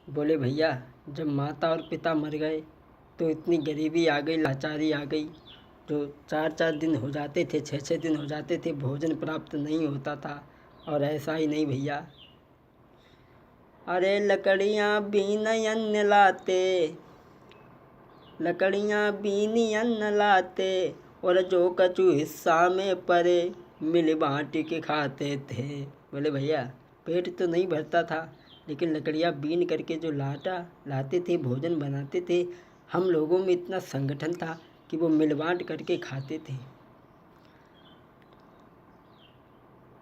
बोले भैया, जब माता और पिता मर गए तो इतनी गरीबी आ गई, लाचारी आ गई। जो 4-4 दिन हो जाते थे, 6-6 दिन हो जाते थे, भोजन प्राप्त नहीं होता था। और ऐसा ही नहीं भैया, अरे लकड़ियाँ बीन अन्न लाते, लकड़ियाँ बीन अन्न लाते, और जो कछु हिस्सा में पड़े मिल बाँट के खाते थे। बोले भैया, पेट तो नहीं भरता था, लेकिन लकड़ियाँ बीन करके जो लाते थे, भोजन बनाते थे, हम लोगों में इतना संगठन था कि वो मिल बाँट करके खाते थे।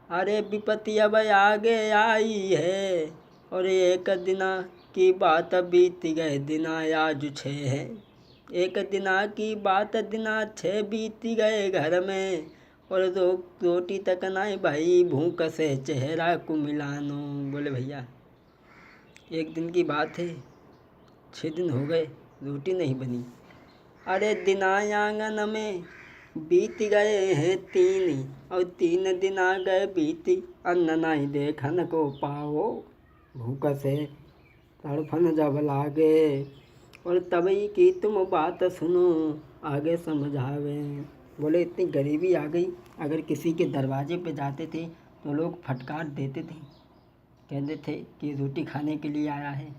अरे विपत्ति अब आगे आई है, और एक दिना की बात बीत गए, दिना आज 6 है। एक दिना की बात दिना 6 बीत गए घर में, और रोटी तक नहीं भाई, भूख से चेहरा को मिलानो। बोले भैया, एक दिन की बात है, 6 दिन हो गए, रोटी नहीं बनी। अरे दिना आंगन में बीत गए हैं 3, और 3 दिन आ गए बीती, अन्न नहीं देखन को पाओ, भूख से तड़फन जब लागे, और तभी की तुम बात सुनो, आगे समझावे। बोले इतनी गरीबी आ गई, अगर किसी के दरवाजे पे जाते थे तो लोग फटकार देते थे, कहते थे कि रोटी खाने के लिए आया है।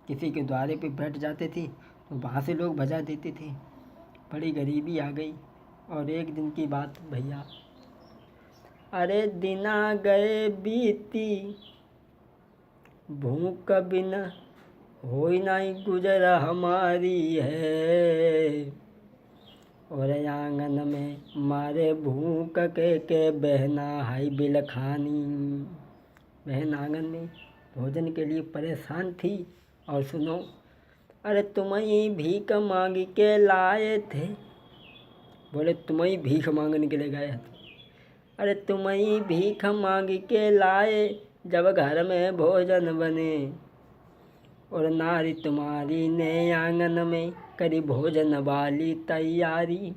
किसी के द्वारे पे बैठ जाते थे तो वहाँ से लोग भजा देते थे। बड़ी गरीबी आ गई। और एक दिन की बात भैया, अरे दिना गए बीती, भूख बिना होई नहीं गुजर हमारी है, और आंगन में मारे भूख के बहना हाई बिलखानी। बहन आंगन में भोजन के लिए परेशान थी। और सुनो, अरे तुम ही भीख मांग के लाए थे। बोले तुम ही भीख मांगने के लिए गए थे। अरे तुम ही भीख मांग के लाए, जब घर में भोजन बने, और नारी तुम्हारी ने आंगन में करी भोजन वाली तैयारी।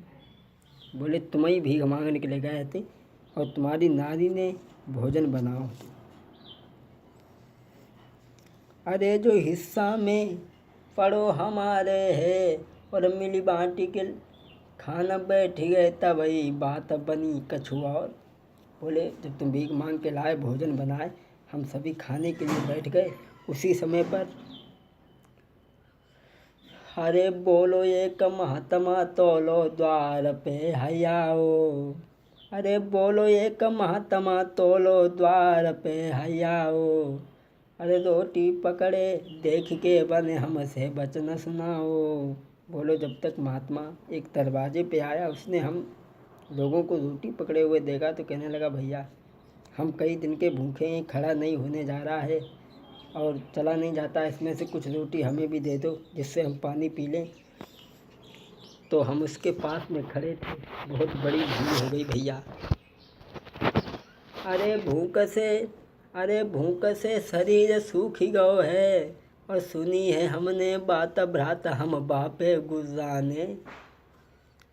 बोले तुम ही भीख मांगने के लिए गए थे और तुम्हारी नारी ने भोजन बनाओ। अरे जो हिस्सा में पड़ो हमारे है, और मिली बाँटी के खाना बैठ गए, तब वही बात बनी कछु और। बोले जब तुम भीख मांग के लाए, भोजन बनाए, हम सभी खाने के लिए बैठ गए, उसी समय पर अरे बोलो एक महात्मा तोलो द्वार पे हयाओ। अरे बोलो एक महात्मा तोलो द्वार पे हयाओ। अरे रोटी पकड़े देख के बने हमसे वचन सुनाओ। बोलो जब तक महात्मा एक दरवाजे पे आया, उसने हम लोगों को रोटी पकड़े हुए देखा तो कहने लगा, भैया हम कई दिन के भूखे हैं, खड़ा नहीं होने जा रहा है और चला नहीं जाता, इसमें से कुछ रोटी हमें भी दे दो जिससे हम पानी पी लें। तो हम उसके पास में खड़े थे, बहुत बड़ी भीड़ हो गई भैया। अरे भूख से शरीर सूख गयो है, और सुनी है हमने बात भ्रात हम बापे गुजाने।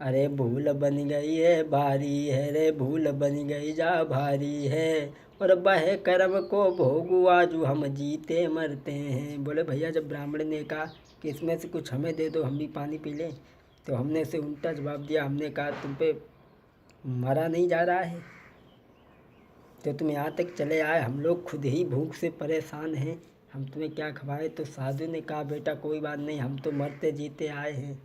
अरे भूल बन गई है भारी है रे, भूल बन गई जा भारी है, और बह कर्म को भोगु आजू हम जीते मरते हैं। बोले भैया जब ब्राह्मण ने कहा कि इसमें से कुछ हमें दे दो, हम भी पानी पी लें, तो हमने उसे उल्टा जवाब दिया। हमने कहा तुम पे मरा नहीं जा रहा है तो तुम यहाँ तक चले आए, हम लोग खुद ही भूख से परेशान हैं, हम तुम्हें क्या खवाए। तो साधु ने कहा बेटा कोई बात नहीं, हम तो मरते जीते आए हैं,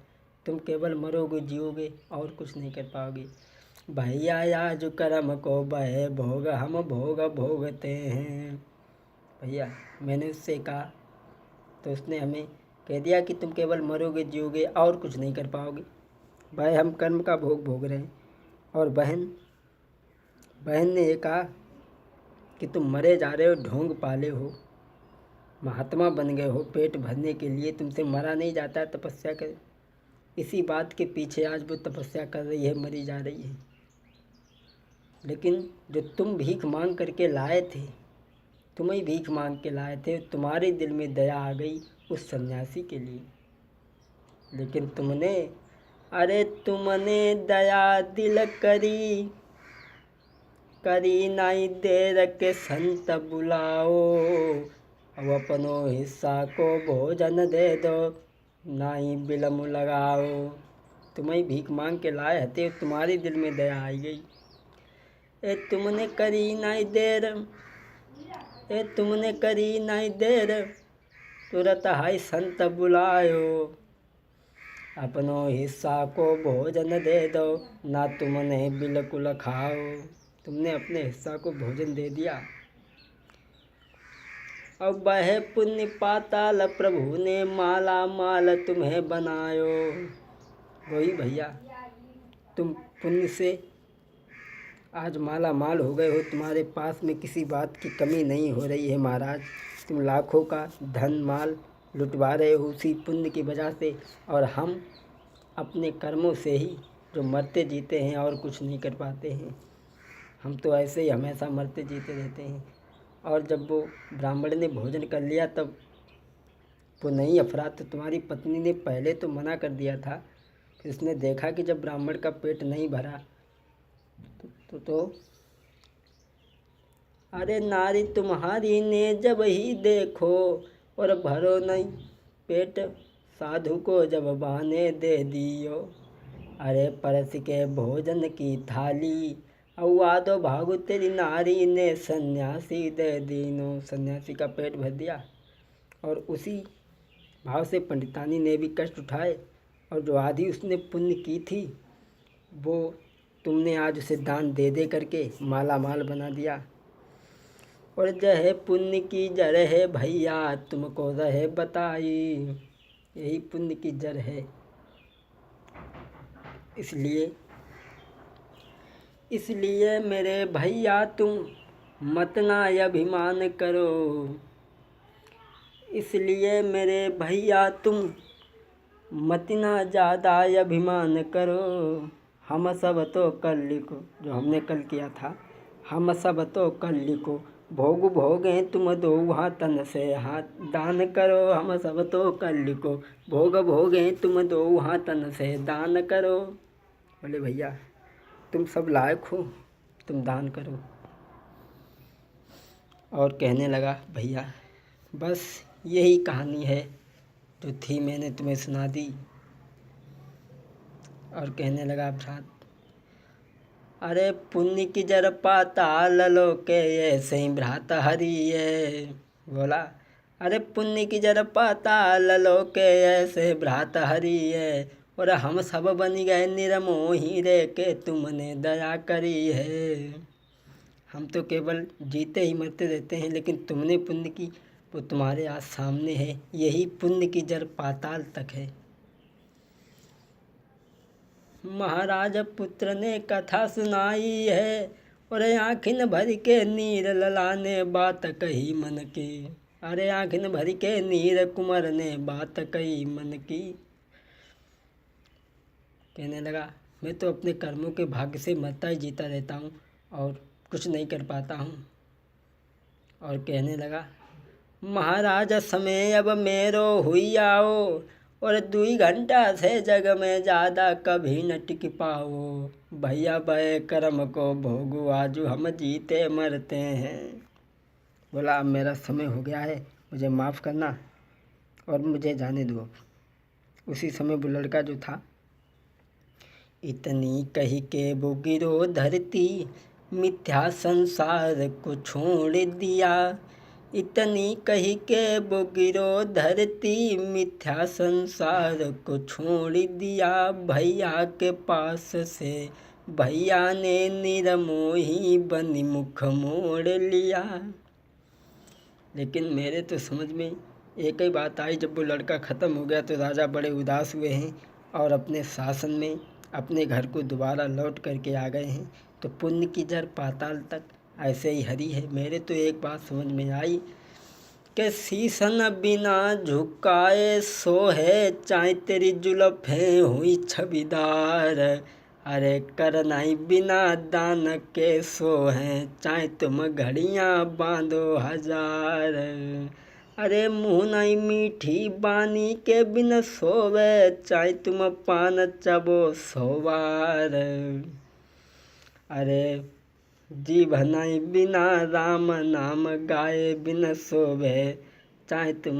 तुम केवल मरोगे जियोगे और कुछ नहीं कर पाओगे। भैया आज कर्म को बहे भोग हम भोग भोगते हैं। भैया मैंने उससे कहा तो उसने हमें कह दिया कि तुम केवल मरोगे जियोगे और कुछ नहीं कर पाओगे। भाई हम कर्म का भोग भोग रहे हैं। और बहन ने ये कहा कि तुम मरे जा रहे हो, ढोंग पाले हो, महात्मा बन गए हो, पेट भरने के लिए तुमसे मरा नहीं जाता, तपस्या कर। इसी बात के पीछे आज वो तपस्या कर रही है, मरी जा रही है। लेकिन जो तुम भीख मांग करके लाए थे, तुम ही भीख मांग के लाए थे, तुम्हारे दिल में दया आ गई उस सन्यासी के लिए। लेकिन तुमने दया दिल करी नहीं देर के संत बुलाओ। अब अपनो हिस्सा को भोजन दे दो, नाई बिलम लगाओ। तुम्हें भीख मांग के लाए हते, तुम्हारी दिल में दया आई गई। ए तुमने करी नाई देर, ए तुमने करी नाई देर, तुरत हाय संत बुलायो। अपनो हिस्सा को भोजन दे दो, ना तुमने बिल्कुल खाओ। तुमने अपने हिस्सा को भोजन दे दिया। अब वह पुण्य पाताल प्रभु ने माला माल तुम्हें बनायो। वही भैया, तुम पुण्य से आज माला माल हो गए हो। तुम्हारे पास में किसी बात की कमी नहीं हो रही है महाराज। तुम लाखों का धन माल लुटवा रहे हो उसी पुण्य की वजह से, और हम अपने कर्मों से ही जो मरते जीते हैं और कुछ नहीं कर पाते हैं। हम तो ऐसे ही हमेशा मरते जीते रहते हैं। और जब वो ब्राह्मण ने भोजन कर लिया तब वो नहीं अफरा, तो तुम्हारी पत्नी ने पहले तो मना कर दिया था। फिर उसने देखा कि जब ब्राह्मण का पेट नहीं भरा तो अरे नारी तुम्हारी ने जब ही देखो और भरो नहीं पेट, साधु को जब बहाने दे दियो। अरे परस के भोजन की थाली, औवादो भागु तेरी नारी ने सन्यासी दे दीनो। सन्यासी का पेट भर दिया। और उसी भाव से पंडितानी ने भी कष्ट उठाए, और जो आधी उसने पुण्य की थी वो तुमने आज उसे दान दे दे करके माला माल बना दिया। और जह पुण्य की जड़ है भैया तुमको रहे बताई। यही पुण्य की जड़ है। इसलिए मेरे भैया तुम मत ना अभिमान करो। इसलिए मेरे भैया तुम मत ना ज़्यादा अभिमान करो। हम सब तो कल लिखो, जो हमने कल किया था, हम सब तो कल लिखो। भोग भोगें तुम दो वहाँ तन से हाथ दान करो। हम सब तो कल लिखो, भोग भोगें तुम दो वहाँ तन से दान करो। बोले भैया तुम सब लायक हो, तुम दान करो। और कहने लगा भैया बस यही कहानी है जो थी, मैंने तुम्हें सुना दी। और कहने लगा भ्रात, अरे पुण्य की जर पाताल लोके ऐसे ही भ्रात हरि है। बोला अरे पुण्य की जर पाताल लोके ऐसे भ्रात हरि है। और हम सब बन गए निरमोही रे के तुमने दया करी है। हम तो केवल जीते ही मरते रहते हैं, लेकिन तुमने पुण्य की वो तुम्हारे आज सामने है। यही पुण्य की जड़ पाताल तक है। महाराज पुत्र ने कथा सुनाई है, और आँखिन भर के नीर ललाने बात कही मन की। अरे आँखिन भर के नीर कुंवर ने बात कही मन की। कहने लगा मैं तो अपने कर्मों के भाग्य से मरता ही जीता रहता हूँ और कुछ नहीं कर पाता हूँ। और कहने लगा महाराज समय अब मेरो हुई आओ, और 2 घंटा से जग में ज़्यादा कभी न टिक पाओ। भैया बे कर्म को भोगो आजू हम जीते मरते हैं। बोला अब मेरा समय हो गया है, मुझे माफ़ करना और मुझे जाने दो। उसी समय वो लड़का जो था, इतनी कही के वो गिरो धरती, मिथ्या संसार को छोड़ दिया। इतनी कही के वो गिरो धरती, मिथ्या संसार को छोड़ दिया। भैया के पास से भैया ने निरमोही बनी मुख मोड़ लिया। लेकिन मेरे तो समझ में एक ही बात आई, जब वो लड़का ख़त्म हो गया तो राजा बड़े उदास हुए हैं और अपने शासन में अपने घर को दोबारा लौट करके आ गए हैं। तो पुण्य की जड़ पाताल तक ऐसे ही हरी है। मेरे तो एक बात समझ में आई कि शीशन बिना झुकाए सो है, चाहे तेरी जुल्फ़ें हुई छबीदार। अरे करनाई बिना दान के सो हैं, चाहे तुम घड़ियाँ बांधो 1000। अरे मुँह नहीं मीठी बानी के बिन सोवे, चाहे तुम पान चबो 100 बार। अरे जीभ नहीं बिना राम नाम गाए बिन सोवे, चाहे तुम।